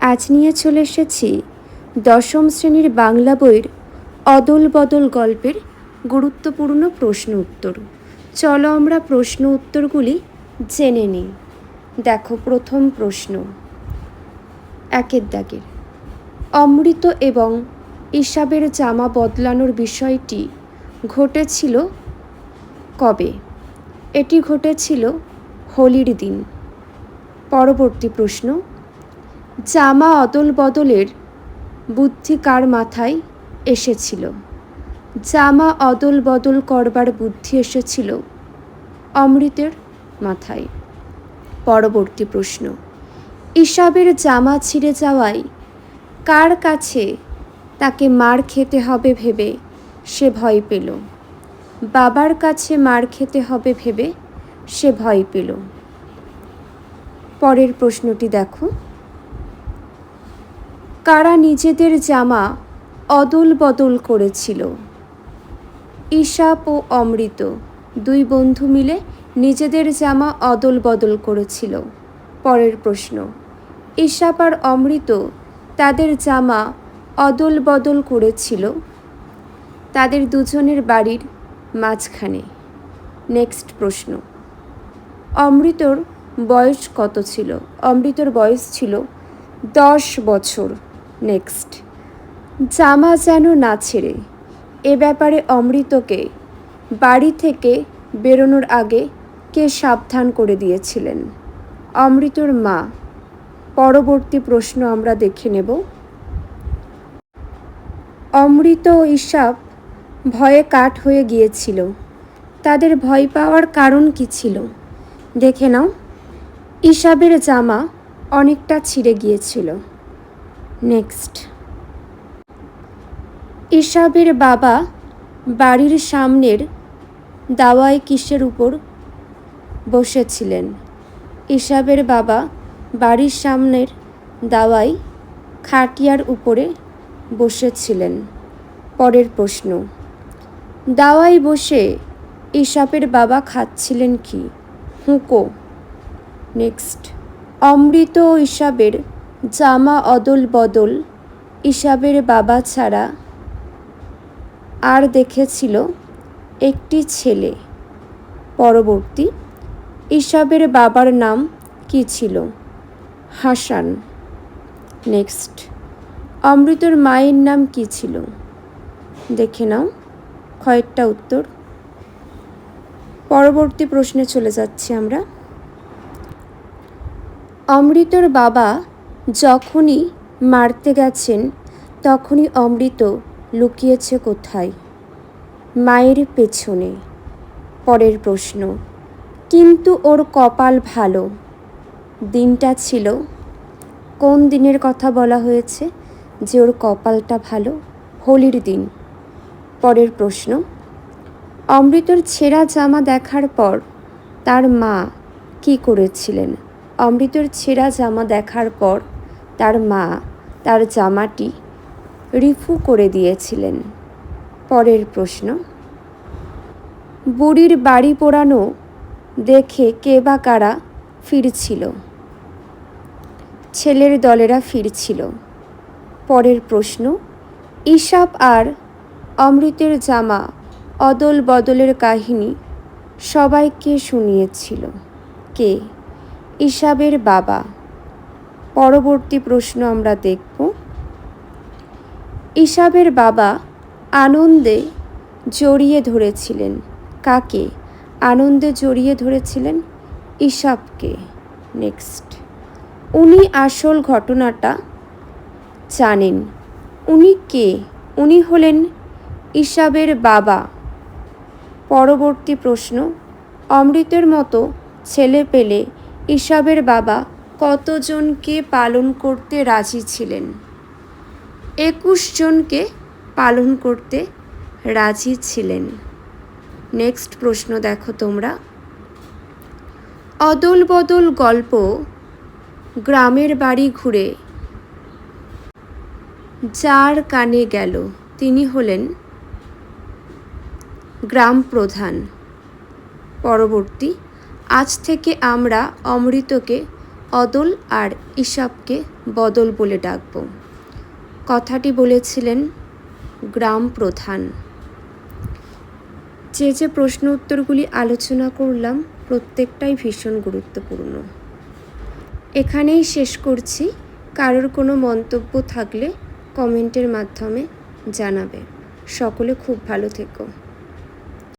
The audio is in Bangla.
আজ নিয়ে চলে এসেছি দশম শ্রেণীর বাংলা বইয়ের অদল বদল গল্পের গুরুত্বপূর্ণ প্রশ্ন উত্তর। চলো আমরা প্রশ্ন উত্তরগুলি জেনে নিই। দেখো, প্রথম প্রশ্ন একের দাগের। অমৃত এবং ইসাবের জামা বদলানোর বিষয়টি ঘটেছিল কবে? এটি ঘটেছিল হোলির দিন। পরবর্তী প্রশ্ন, জামা অদল বদলের বুদ্ধি কার মাথায় এসেছিল? জামা অদল বদল করবার বুদ্ধি এসেছিল অমৃতের মাথায়। পরবর্তী প্রশ্ন, ইসাবের জামা ছিঁড়ে যাওয়ায় কার কাছে তাকে মার খেতে হবে ভেবে সে ভয় পেল? বাবার কাছে মার খেতে হবে ভেবে সে ভয় পেল। পরের প্রশ্নটি দেখো, কারা নিজেদের জামা অদল বদল করেছিল? ইসাব ও অমৃত দুই বন্ধু মিলে নিজেদের জামা অদল বদল করেছিল। পরের প্রশ্ন, ইসাব আর অমৃত তাদের জামা অদল বদল করেছিল তাদের দুজনের বাড়ির মাঝখানে। নেক্সট প্রশ্ন, অমৃতর বয়স কত ছিল? অমৃতর বয়স ছিল 10 বছর। নেক্সট, জামা যেন না ছেড়ে এ ব্যাপারে অমৃতকে বাড়ি থেকে বেরোনোর আগে কে সাবধান করে দিয়েছিলেন? অমৃতর মা। পরবর্তী প্রশ্ন আমরা দেখে নেব। অমৃত ও ইসাব ভয়ে কাঠ হয়ে গিয়েছিল, তাদের ভয় পাওয়ার কারণ কি ছিল? দেখে নাও। ইসাবের জামা অনেকটা ছিঁড়ে গিয়েছিল। নেক্সট, ইসাবের বাবা বাড়ির সামনের দাওয়ায় কিসের উপর বসেছিলেন? ইসাবের বাবা বাড়ির সামনের দাওয়ায় খাটিয়ার উপরে বসেছিলেন। পরের প্রশ্ন, দাওয়ায় বসে ইসাবের বাবা খাচ্ছিলেন কি? হুঁকো। নেক্সট, অমৃত ও ইসাবের জামা অদল বদল ইসাবের বাবা ছাড়া আর দেখেছিল একটি ছেলে। পরবর্তী, ইসাবের বাবার নাম কি ছিল? হাসান। নেক্সট, অমৃতর মায়ের নাম কি ছিল? দেখে নাও কয়েকটা উত্তর। পরবর্তী প্রশ্নে চলে যাচ্ছি আমরা। অমৃতর বাবা যখনই মারতে গেছেন তখনই অমৃত লুকিয়েছে কোথায়? মায়ের পেছনে। পরের প্রশ্ন, কিন্তু ওর কপাল ভালো দিনটা ছিল কোন দিনের কথা বলা হয়েছে যে ওর কপালটা ভালো? হোলির দিন। পরের প্রশ্ন, অমৃতর ছেঁড়া জামা দেখার পর তার মা কি করেছিলেন? অমৃতর ছেঁড়া জামা দেখার পর তার মা তার জামাটি রিফু করে দিয়েছিলেন। পরের প্রশ্ন, বুড়ির বাড়ি পোড়ানো দেখে কে বা কারা ফিরছিল? ছেলের দলেরা ফিরছিল। পরের প্রশ্ন, ইসাব আর অমৃতের জামা অদল বদলের কাহিনী সবাইকে শুনিয়েছিল কে? ইসাবের বাবা। পরবর্তী প্রশ্ন আমরা দেখব। ইসাবের বাবা আনন্দে জড়িয়ে ধরেছিলেন কাকে? আনন্দে জড়িয়ে ধরেছিলেন ইসাবকে। নেক্সট, উনি আসল ঘটনাটা জানেন, উনি কে? উনি হলেন ইসাবের বাবা। পরবর্তী প্রশ্ন, অমৃতের মতো ছেলে পেলে ইসাবের বাবা কতজনকে পালন করতে রাজি ছিলেন? 21 জনকে পালন করতে রাজি ছিলেন। নেক্সট প্রশ্ন দেখো তোমরা। অদল বদল গল্প গ্রামের বাড়ি ঘুরে যার কানে গেল তিনি হলেন গ্রাম প্রধান। পরবর্তী, আজ থেকে আমরা অমৃতকে অদল আর ইসাবকে বদল বলে ডাকব। কথাটি বলেছিলেন গ্রাম প্রধান। যে প্রশ্ন উত্তরগুলি আলোচনা করলাম প্রত্যেকটাই ভীষণ গুরুত্বপূর্ণ। এখানেই শেষ করছি। কারোর কোনো মন্তব্য থাকলে কমেন্টের মাধ্যমে জানাবে। সকলে খুব ভালো থেকো।